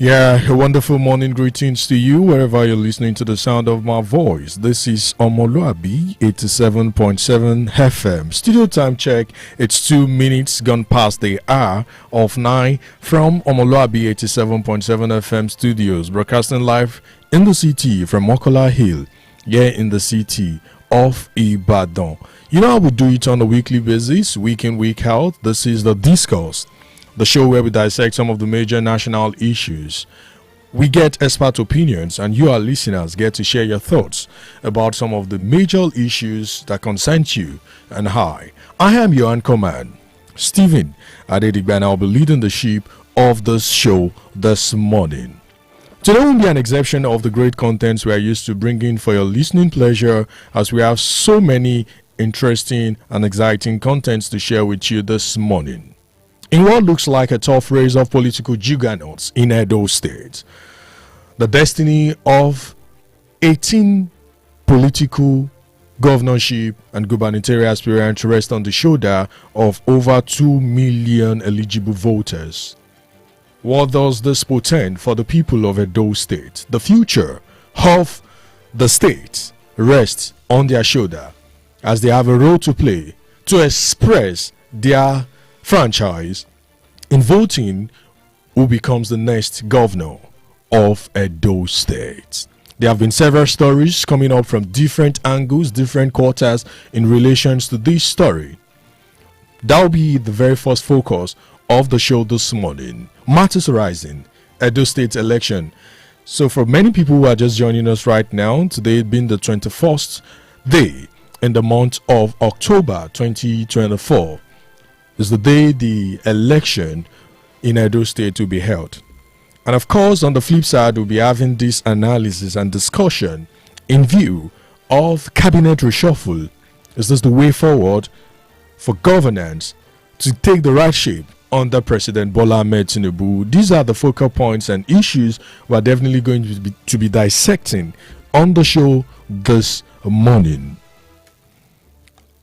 Yeah, a wonderful morning greetings to you wherever you're listening to the sound of my voice. This is omoluwabi 87.7 FM. Studio time check. It's 2 minutes gone past the hour of 9 from omoluwabi 87.7 FM studios, broadcasting live in the city from Mokola Hill, here in the city of Ibadan. You know how we do it on a weekly basis, week in, week out. This is the Discourse, the show where we dissect some of the major national issues. We get expert opinions, and you, our listeners, get to share your thoughts about some of the major issues that concern you and I. I am your anchor man, Stephen Adedigba, and I'll be leading the ship of this show this morning. Today won't be an exception of the great contents we are used to bringing for your listening pleasure, as we have so many interesting and exciting contents to share with you this morning. In what looks like a tough race of political juggernauts in Edo State, the destiny of 18 political governorship and gubernatorial aspirants rests on the shoulder of over 2 million eligible voters. What does this portend for the people of Edo State? The future of the state rests on their shoulder, as they have a role to play to express their franchise in voting who becomes the next governor of Edo State. There have been several stories coming up from different angles, different quarters in relations to this story. That will be the very first focus of the show this morning. Matters arising, Edo State election. So for many people who are just joining us right now, today being the 21st day in the month of October 2024, is the day the election in Edo State will be held. And of course, on the flip side, we'll be having this analysis and discussion in view of cabinet reshuffle. Is this the way forward for governance to take the right shape under President Bola Ahmed Tinubu? These are the focal points and issues we're definitely going to be dissecting on the show this morning.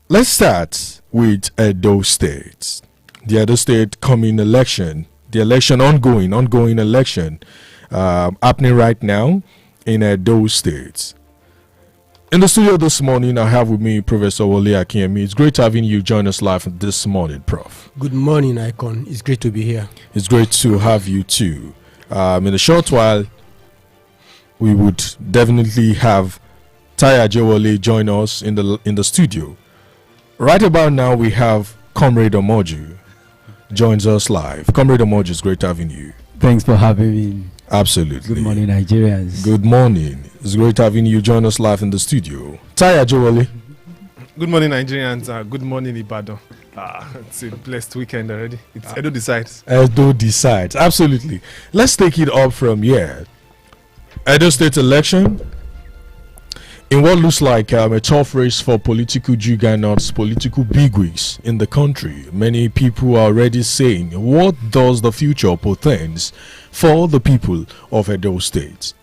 Let's start with Edo State. The Edo State coming election, the election ongoing election happening right now in Edo State. In the studio this morning, I have with me Professor Wole Akinyemi. It's great having you join us live this morning, Prof. Good morning, Icon. It's great to be here. It's great to have you too. In a short while, we would definitely have Taya Jewole join us in the studio. Right about now, we have Comrade Omoju joins us live. Comrade Omoju, it's great having you. Thanks for having me. Absolutely. Good morning, Nigerians. Good morning. It's great having you join us live in the studio. Taya Jewole. Good morning, Nigerians. Good morning, Ibadan. It's a blessed weekend already. It's Edo decides. Edo decides. Absolutely. Let's take it up from here. Edo State election. In what looks like a tough race for political juggernauts, political bigwigs in the country, many people are already saying, what does the future portends for the people of Edo State?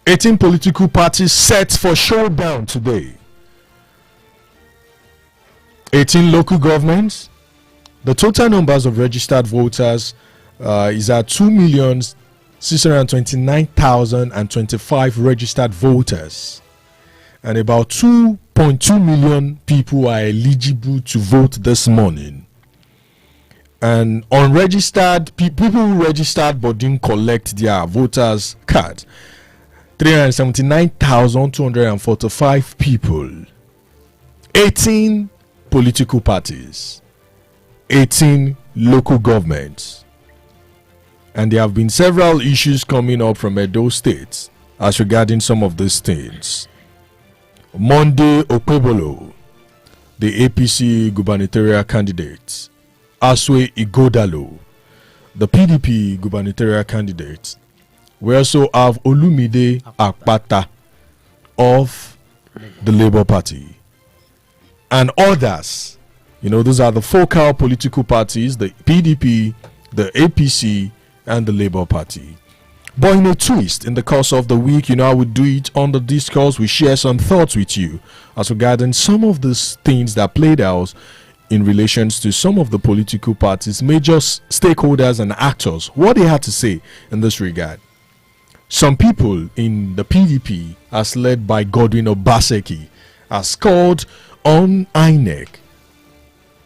18 political parties set for showdown today. 18 local governments. The total numbers of registered voters is at 2,629,025 registered voters. And about 2.2 million people are eligible to vote this morning. And unregistered people who registered but didn't collect their voters card, 379,245 people. 18 political parties, 18 local governments. And there have been several issues coming up from Edo State as regarding some of these things. Monday Okpebolo, the APC gubernatorial candidate, Aswe Igodalo, the PDP gubernatorial candidate. We also have Olumide Akpata of the Labour Party and others. You know, those are the focal political parties, the PDP, the APC, and the Labour Party. But in a twist, in the course of the week, you know, I would do it on the Discourse. We share some thoughts with you as regarding some of these things that played out in relations to some of the political parties, major stakeholders and actors, what they had to say in this regard. some people in the PDP, as led by Godwin Obaseki, has called on INEC,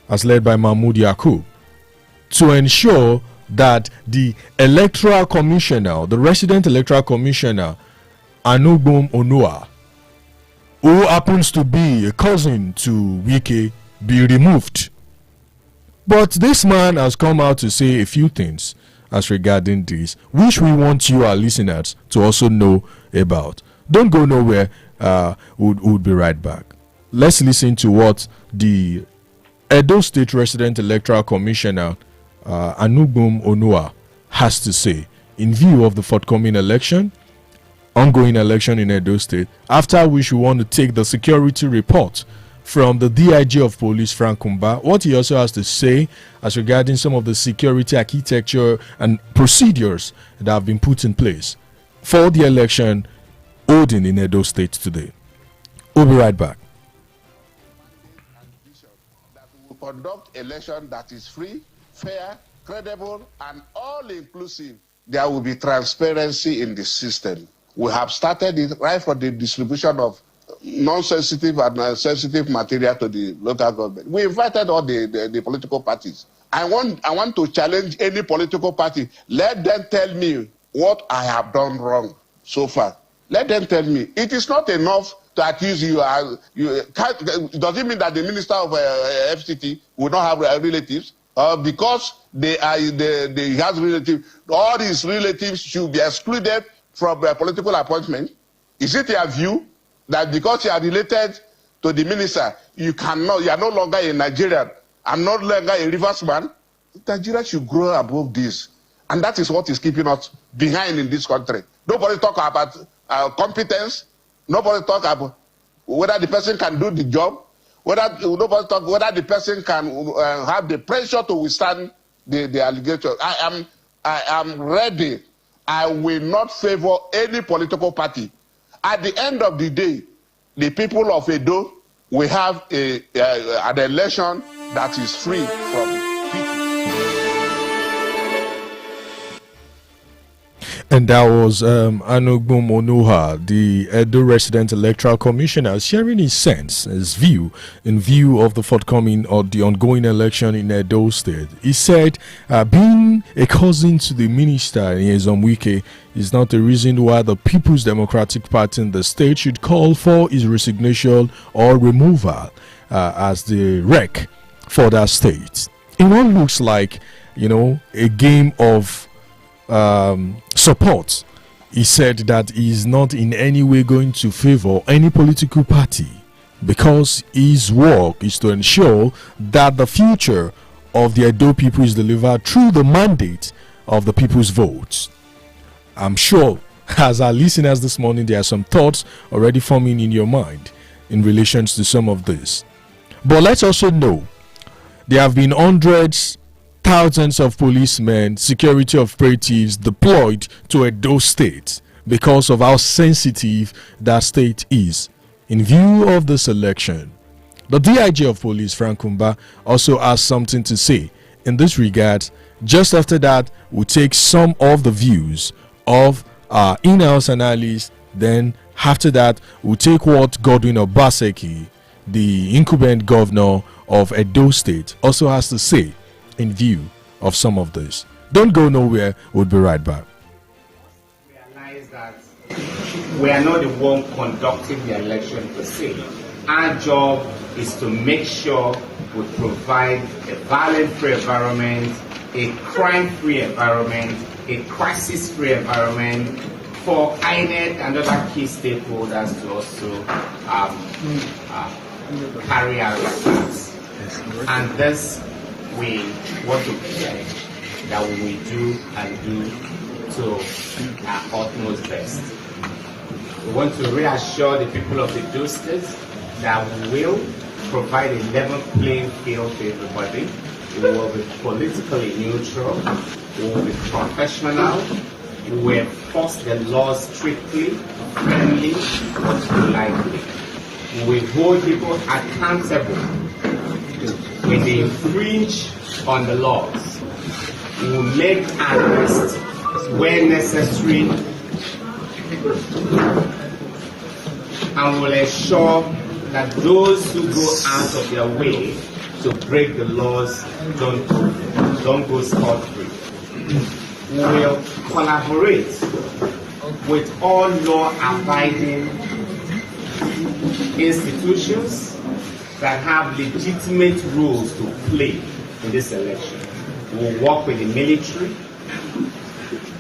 as led by Mahmoud Yakub, to ensure that the electoral commissioner, the resident electoral commissioner, Anugbum Onua, who happens to be a cousin to Wike, be removed. But this man has come out to say a few things as regarding this, which we want you, our listeners, to also know about. Don't go nowhere. We'll be right back. Let's listen to what the Edo State Resident Electoral Commissioner Anugbum Onua has to say in view of the forthcoming ongoing election in Edo State, after which we want to take the security report from the DIG of Police, Frank Kumba, what he also has to say as regarding some of the security architecture and procedures that have been put in place for the election holding in Edo State today. We'll be right back. That we will conduct election that is free, fair, credible, and all-inclusive. There will be transparency in the system. We have started it right for the distribution of non-sensitive and sensitive material to the local government. We invited all the political parties. I want to challenge any political party. Let them tell me what I have done wrong so far. Let them tell me. It is not enough to accuse you. Does it mean that the minister of FCT will not have relatives? Because they has relatives, all his relatives should be excluded from political appointment? Is it your view that because you are related to the minister, you are no longer a Nigerian, and no longer a Rivers man? Nigeria should grow above this. And that is what is keeping us behind in this country. Nobody talk about competence. Nobody talk about whether the person can do the job. Nobody talk whether the person can have the pressure to withstand the allegation. I am ready. I will not favor any political party. At the end of the day, the people of Edo will have an election that is free from people. And that was Anugbum Onua, the Edo Resident Electoral Commissioner, sharing his sense, his view, in view of the forthcoming or the ongoing election in Edo State. He said, being a cousin to the minister, Nyesom Wike, is not a reason why the People's Democratic Party in the state should call for his resignation or removal as the rec for that state. It all looks like, a game of support. He said that he is not in any way going to favor any political party because his work is to ensure that the future of the Edo people is delivered through the mandate of the people's votes. I'm sure as our listeners this morning, there are some thoughts already forming in your mind in relation to some of this. But let's also know there have been hundreds, thousands of policemen, security operatives deployed to Edo State because of how sensitive that state is. In view of this election, the DIG of Police, Frank Kumba, also has something to say in this regard. Just after that, we'll take some of the views of our in-house analysts. Then after that, we'll take what Godwin Obaseki, the incumbent governor of Edo State, also has to say in view of some of this. Don't go nowhere. We'll be right back. Realize that we are not the one conducting the election per se. Our job is to make sure we provide a violent-free environment, a crime-free environment, a crisis-free environment for INEC and other key stakeholders to also carry out this. And this we want to pledge that we will do and do to our utmost best. We want to reassure the people of the Edo State that we will provide a level playing field to everybody. We will be politically neutral. We will be professional. We will enforce the laws strictly, friendly, but politely. We will hold people accountable when they infringe on the laws. We will make arrests where necessary and will ensure that those who go out of their way to break the laws don't go scot-free. We will collaborate with all law-abiding institutions that have legitimate roles to play in this election. We'll work with the military.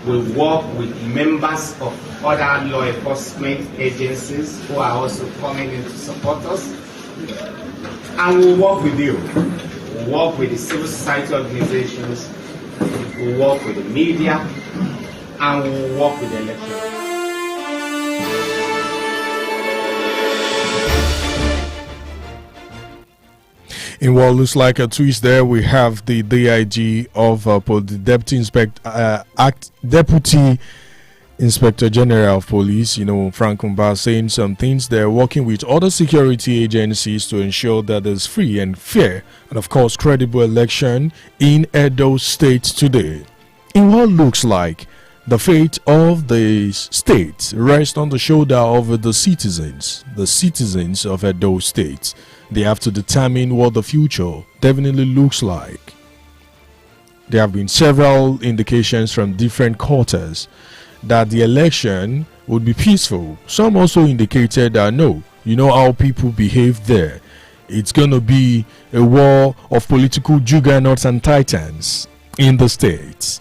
We'll work with members of other law enforcement agencies who are also coming in to support us. And we'll work with you. We'll work with the civil society organizations. We'll work with the media. And we'll work with the election. In what looks like a twist there, we have the DIG of the Deputy Inspector General of Police, Frank Kumba, saying some things. They're working with other security agencies to ensure that there's free and fair and, of course, credible election in Edo State today. In what looks like the fate of the state rests on the shoulder of the citizens of Edo State. They have to determine what the future definitely looks like. There have been several indications from different quarters that the election would be peaceful. Some also indicated that no, you know how people behave there. It's going to be a war of political juggernauts and titans in the state.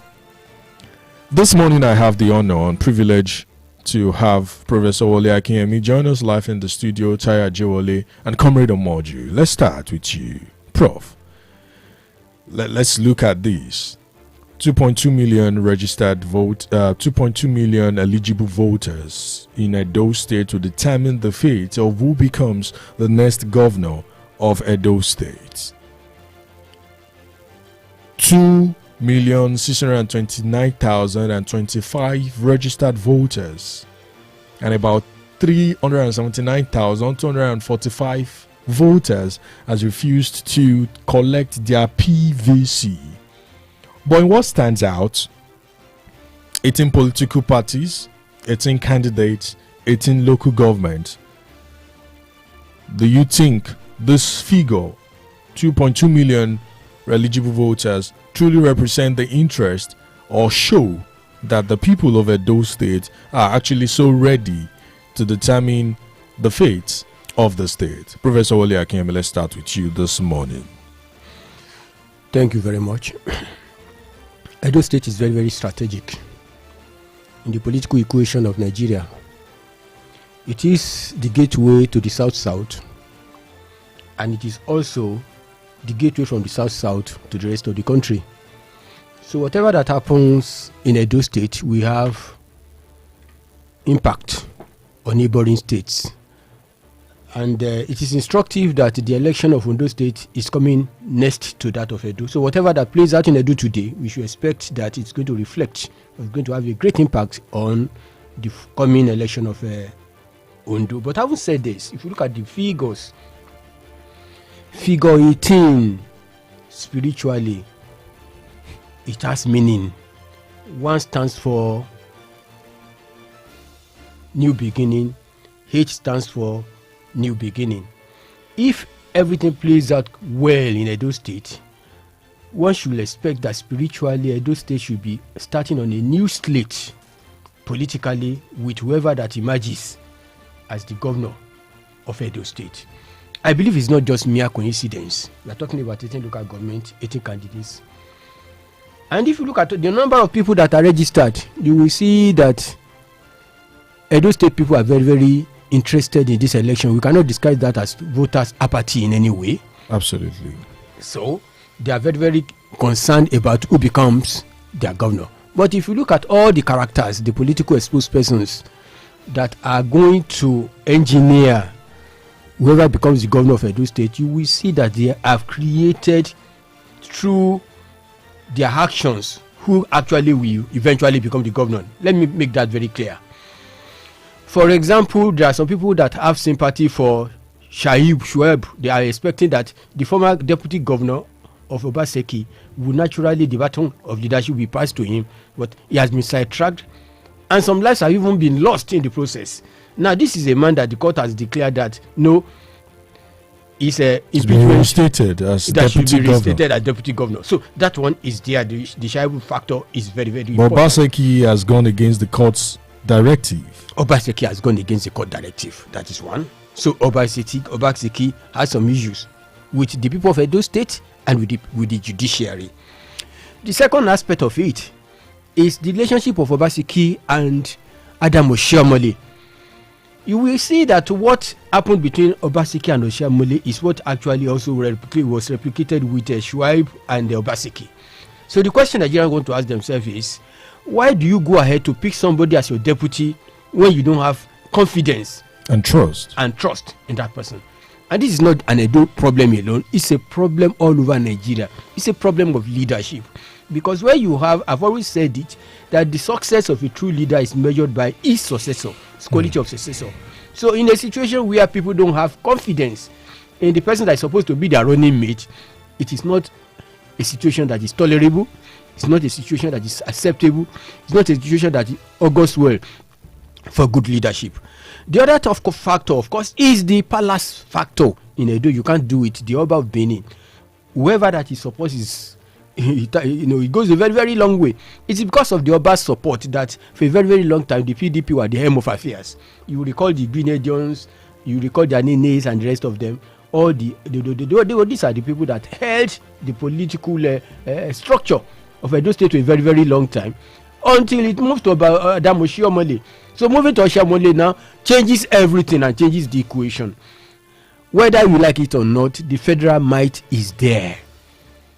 This morning I have the honor and privilege to have Professor Wole Akinyemi join us live in the studio, Taya Jewole and Comrade Omoju. Let's start with you, Prof. Let's look at this. 2.2 million registered 2.2 million eligible voters in Edo State to determine the fate of who becomes the next governor of Edo State. 2,629,025 registered voters and about 379,245 voters has refused to collect their PVC. But in what stands out, 18 political parties, 18 candidates, 18 local government. Do you think this figure, 2.2 million eligible voters, truly represent the interest or show that the people of Edo State are actually so ready to determine the fate of the state? Professor Wole Akinyemi, let's start with you this morning. Thank you very much. Edo State is very, very strategic in the political equation of Nigeria. It is the gateway to the South-South, and it is also the gateway from the South-South to the rest of the country. So whatever that happens in Edo State, we have impact on neighboring states. And it is instructive that the election of Ondo State is coming next to that of Edo. So whatever that plays out in Edo today, we should expect that it's going to reflect, it's going to have a great impact on the coming election of Ondo. But having said this, if you look at the figures, figure 18, spiritually, it has meaning. One stands for new beginning, H stands for new beginning. If everything plays out well in Edo State, one should expect that spiritually Edo State should be starting on a new slate politically with whoever that emerges as the governor of Edo State. I believe it's not just mere coincidence. We are talking about 18 local government, 18 candidates. And if you look at the number of people that are registered, you will see that Edo State people are very, very interested in this election. We cannot describe that as voters' apathy in any way. Absolutely. So they are very, very concerned about who becomes their governor. But if you look at all the characters, the political exposed persons that are going to engineer whoever becomes the governor of Edo State, you will see that they have created through their actions who actually will eventually become the governor. Let me make that very clear. For example, there are some people that have sympathy for Shuaib. They are expecting that the former deputy governor of Obaseki will naturally, the baton of leadership will be passed to him, but he has been sidetracked and some lives have even been lost in the process. Now, this is a man that the court has declared that no, is a impeachment reinstated as that should deputy be governor. reinstated as deputy governor. So that one is there. The desirable factor is very, very But important. Obaseki has gone against the court's directive. Obaseki has gone against the court directive. That is one. So Obaseki has some issues with the people of Edo State and with the judiciary. The second aspect of it is the relationship of Obaseki and Adam Oshiomhole. You will see that what happened between Obaseki and Oshiomhole is what actually also was replicated with Shuaib and Obaseki. So the question Nigerians want to ask themselves is, why do you go ahead to pick somebody as your deputy when you don't have confidence And trust. in that person? And this is not an Edo problem alone. It's a problem all over Nigeria. It's a problem of leadership. Because where you have, I've always said it, that the success of a true leader is measured by his successor, his quality of successor. So in a situation where people don't have confidence in the person that is supposed to be their running mate, it is not a situation that is tolerable. It's not a situation that is acceptable. It's not a situation that augurs well for good leadership. The other tough factor, of course, is the palace factor. In Edo, you can't do it. The Oba of Benin, whoever that is supposed is, it goes a very, very long way. It's because of the Oba's support that for a very, very long time the PDP were the helm of affairs. You recall the Grenadians, you recall the Anenes and the rest of them. All these are the people that held the political structure of Edo State for a very, very long time until it moved to Adam Oshiomhole. So moving to Oshiomhole now changes everything and changes the equation. Whether you like it or not, the federal might is there.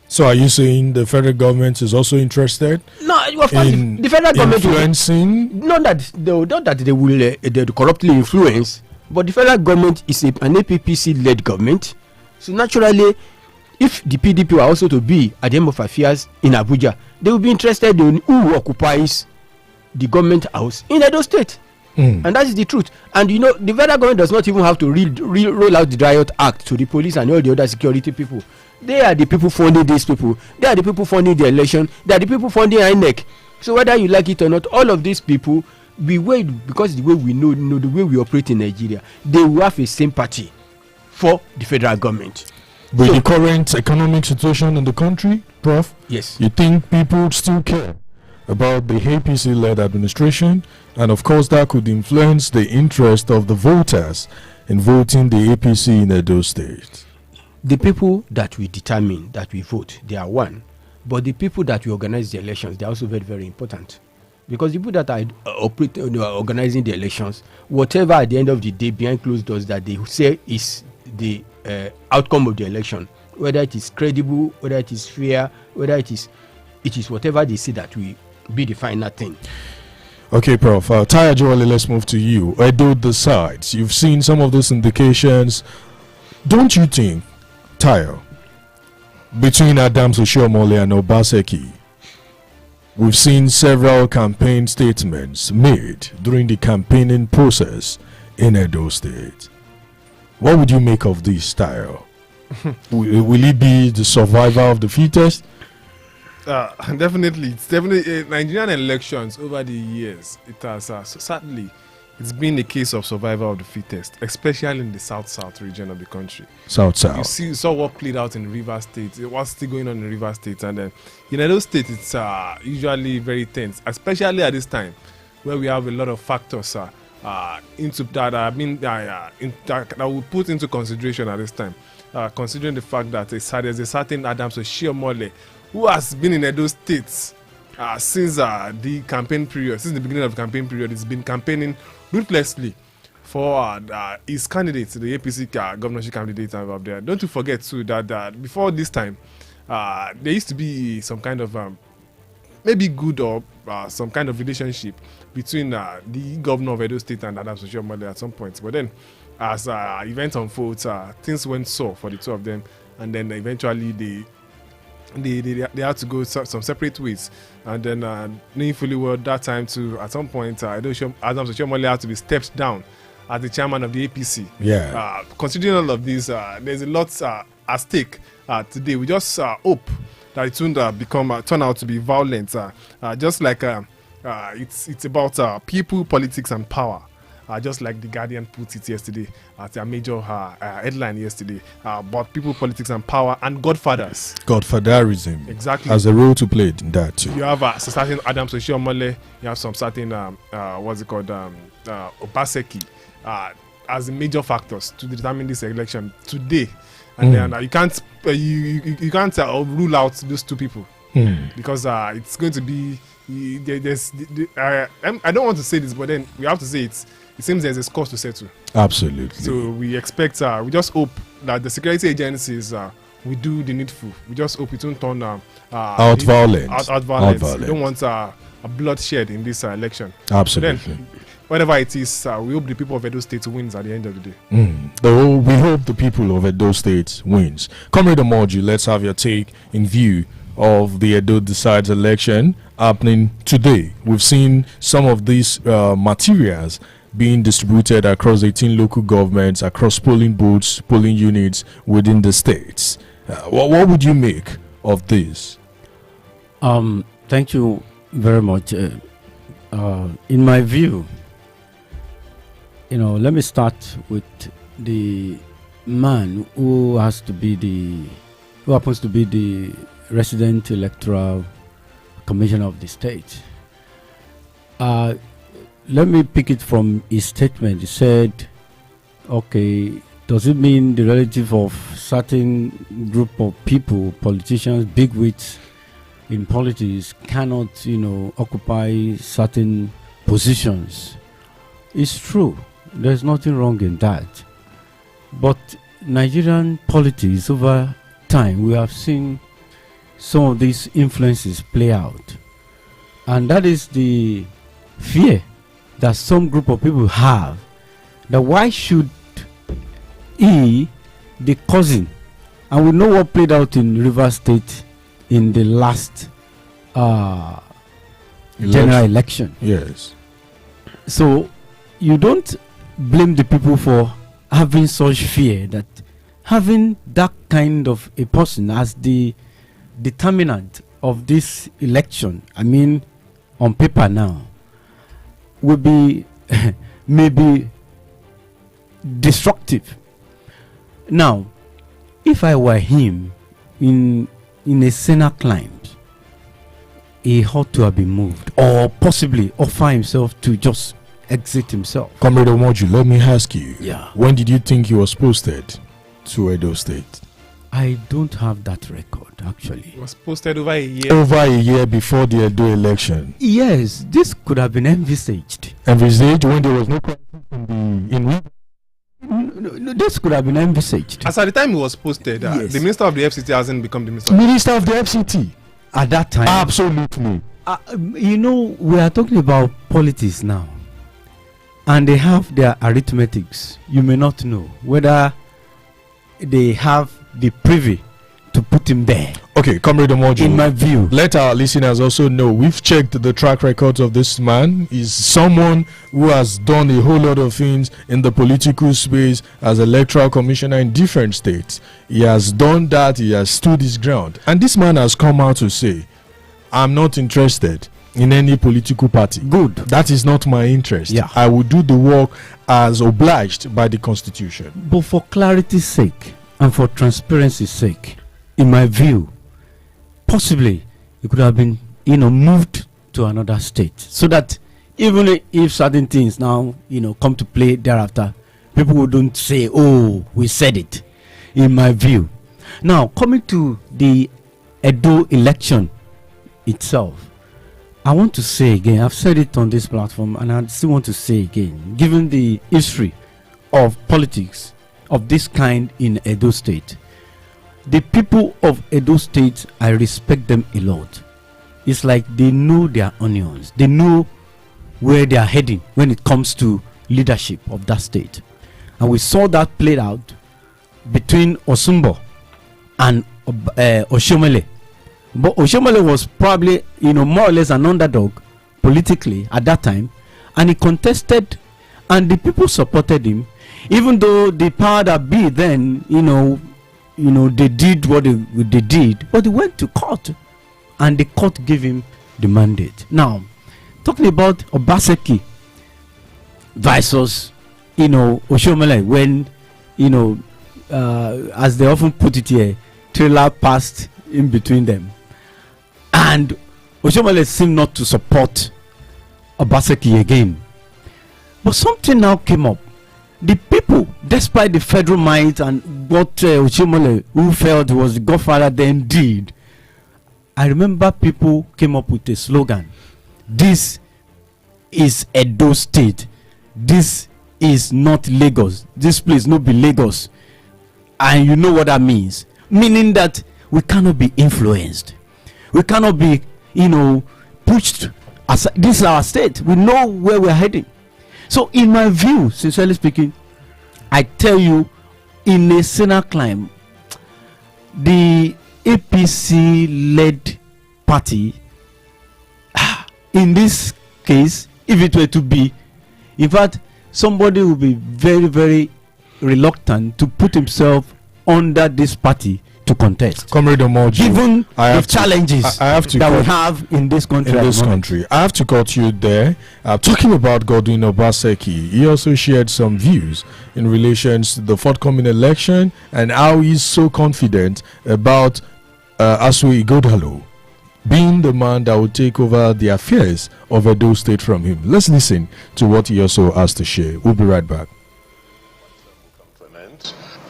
So are you saying the federal government is also interested? No, of course, the federal government influencing? Not that they will corruptly influence, but the federal government is an APPC-led government. So naturally, if the PDP were also to be at the helm of affairs in Abuja, they will be interested in who occupies the government house in Edo State. And that is the truth. And the federal government does not even have to roll out the Riot Act to the police and all the other security people. They are the people funding these people. They are the people funding the election. They are the people funding INEC. So whether you like it or not, all of these people, because the way we know the way we operate in Nigeria, they will have a sympathy for the federal government. With the current economic situation in the country, Prof? Yes. You think people still care about the APC-led administration? And of course, that could influence the interest of the voters in voting the APC in Edo State. The people that we determine that we vote, they are one. But the people that we organize the elections, they are also very, very important. Because the people that are organizing the elections, whatever at the end of the day behind closed doors that they say is the outcome of the election, whether it is credible, whether it is fair, whether it is whatever they say that will be the final thing. Okay, Prof. Taya Joali, let's move to you. Edo decides. You've seen some of those indications. Don't you think, Taya, between Adams Oshiomhole and Obaseki, we've seen several campaign statements made during the campaigning process in Edo State. What would you make of this, Taya? Will it be the survivor of the fittest? Definitely. It's definitely Nigerian elections over the years. It has sadly, it's been a case of survival of the fittest, especially in the south region of the country. South. You saw what played out in Rivers State. What's still going on in Rivers State, and then in Edo State, it's usually very tense, especially at this time where we have a lot of factors into that that we put into consideration at this time. Considering the fact that there's a certain Adams Oshiomhole who has been in Edo State since the campaign period, since the beginning of the campaign period. He's been campaigning ruthlessly for his candidate, the APC governorship candidate up there. Don't you forget too that before this time, there used to be some kind of maybe good or some kind of relationship between the governor of Edo State and Adams Oshiomhole at some point. But then, as events unfolds, things went sour for the two of them, and then eventually they had to go some separate ways. And then, knowing fully well that time too, at some point, Adams Oshiomhole had to be stepped down as the chairman of the APC. Yeah. Considering all of this, there's a lot at stake today. We just hope that it won't turn out to be violent, just like it's about people, politics, and power. Just like the Guardian put it yesterday as their major headline yesterday. But people, politics, and power, and godfathers. Godfatherism. Exactly. Has a role to play in that too. You have certain Adams Oshiomhole. You have some certain what's it called, Obaseki, as the major factors to determine this election today. And then you can't you can't rule out those two people because it's going to be I don't want to say this, but then we have to say it seems there's a score to settle. Absolutely. So we expect we just hope that the security agencies we do the needful. We just hope it won't turn out violence. Out violence. We don't want a bloodshed in this election. Absolutely. So then, whatever it is, we hope the people of Edo State wins at the end of the day. We hope the people of Edo State wins. Comrade Omoju, let's have your take in view of the Edo Decides election happening today. We've seen some of these materials being distributed across 18 local governments, across polling booths, polling units within the states. What would you make of this? Thank you very much. In my view, let me start with the man who happens to be the resident electoral commissioner of the state. Let me pick it from his statement. He said, okay, does it mean the relative of certain group of people, politicians, bigwigs in politics cannot, occupy certain positions? It's true. There's nothing wrong in that. But Nigerian politics over time, we have seen some of these influences play out. And that is the fear that some group of people have, that why should he, the cousin, and we know what played out in Rivers State in the last general election. Yes. So you don't blame the people for having such fear, that having that kind of a person as the determinant of this election, I mean on paper now, will be maybe destructive. Now, if I were him in a Senate climb, he ought to have been moved, or possibly offer himself to just exit himself. Comrade Omoju, let me ask you. Yeah. When did you think he was posted to Edo State? I don't have that record, actually. It was posted over a year. Over a year before the Edo election. Yes, this could have been envisaged. Envisaged when there was no crisis in No, this could have been envisaged. As at the time it was posted, Yes. the minister of the FCT hasn't become the minister. Minister of the FCT. At that time. Absolutely. We are talking about politics now. And they have their arithmetics. You may not know whether they have the privy to put him there. Okay, Comrade Omoju, In my view. let our listeners also know we've checked the track records of this man. He's someone who has done a whole lot of things in the political space as electoral commissioner in different states. He has done that. He has stood his ground. And this man has come out to say, I'm not interested in any political party. Good. That is not my interest. Yeah. I will do the work as obliged by the Constitution. But for clarity's sake and for transparency's sake, in my view, possibly it could have been, moved to another state, so that even if certain things now, come to play thereafter, people wouldn't say, "Oh, we said it." In my view, now coming to the Edo election itself, I want to say again, I've said it on this platform, and I still want to say again, given the history of politics of this kind in Edo State, the people of Edo State, I respect them a lot. It's like they know their onions. They know where they are heading when it comes to leadership of that state. And we saw that played out between Osumbo and Oshiomhole. But Oshiomhole was probably, more or less an underdog politically at that time. And he contested, and the people supported him. Even though the power that be then, they did what they did, but they went to court, and the court gave him the mandate. Now, talking about Obaseki versus, Oshomole, when, as they often put it here, trailer passed in between them. And Oshomole seemed not to support Obaseki again. But something now came up. The people, despite the federal might and what Oshomole, who felt was the godfather, then did, I remember people came up with a slogan: this is Edo State. This is not Lagos. This place no be Lagos. And you know what that means. Meaning that we cannot be influenced. We cannot be, pushed aside. This is our state. We know where we're heading. So in my view, sincerely speaking, I tell you, in a Senate climb, the APC-led party, in this case, if it were to be, in fact, somebody will be very, very reluctant to put himself under this party to contest. Comrade Omoji, given the challenges that we have in this country. I have to cut you there. Talking about Godwin Obaseki, he also shared some views in relation to the forthcoming election and how he's so confident about Asue Igodalo being the man that will take over the affairs of Edo State from him. Let's listen to what he also has to share. We'll be right back.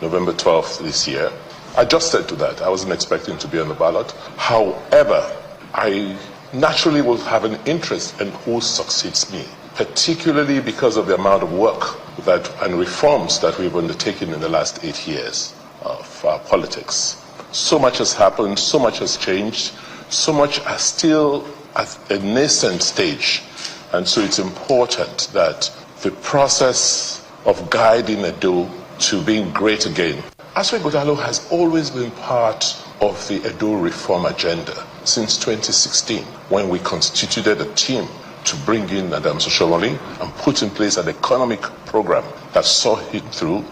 November 12th this year. I just said to that, I wasn't expecting to be on the ballot. However, I naturally will have an interest in who succeeds me, particularly because of the amount of work and reforms that we've undertaken in the last 8 years of our politics. So much has happened, so much has changed, so much are still at a nascent stage. And so it's important that the process of guiding Edo to being great again. Asue Igodalo has always been part of the Edo reform agenda since 2016, when we constituted a team to bring in Adams Oshomole and put in place an economic program that saw him through.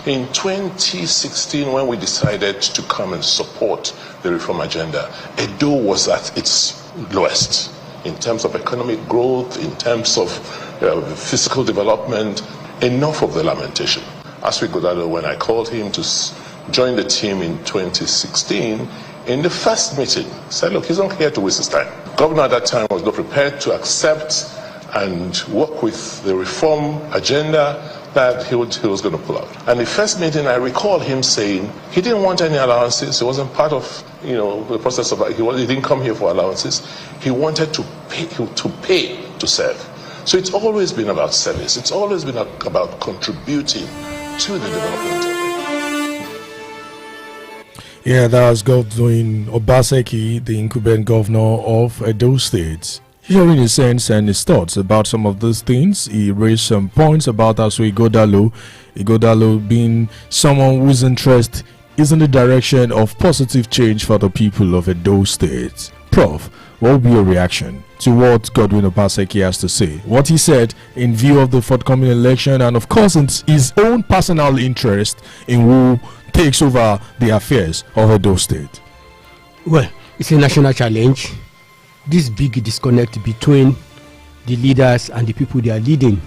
In 2016, when we decided to come and support the reform agenda, Edo was at its lowest in terms of economic growth, in terms of physical development. Enough of the lamentation. Asue Igodalo, when I called him to join the team in 2016, in the first meeting, said, look, he's not here to waste his time. Governor at that time was not prepared to accept and work with the reform agenda that he was going to pull out. And the first meeting, I recall him saying he didn't want any allowances. He wasn't part of, the process of, he didn't come here for allowances. He wanted to pay to serve. So it's always been about service. It's always been about contributing to the development of it. Yeah, that was Godwin Obaseki, the incumbent governor of Edo State, sharing his sense and his thoughts about some of those things. He raised some points about Asue Igodalo being someone whose interest is in the direction of positive change for the people of Edo State. Prof, what will be your reaction to what Godwin Obaseki has to say? What he said in view of the forthcoming election, and of course it's his own personal interest in who takes over the affairs of Edo State. Well, it's a national challenge. This big disconnect between the leaders and the people they are leading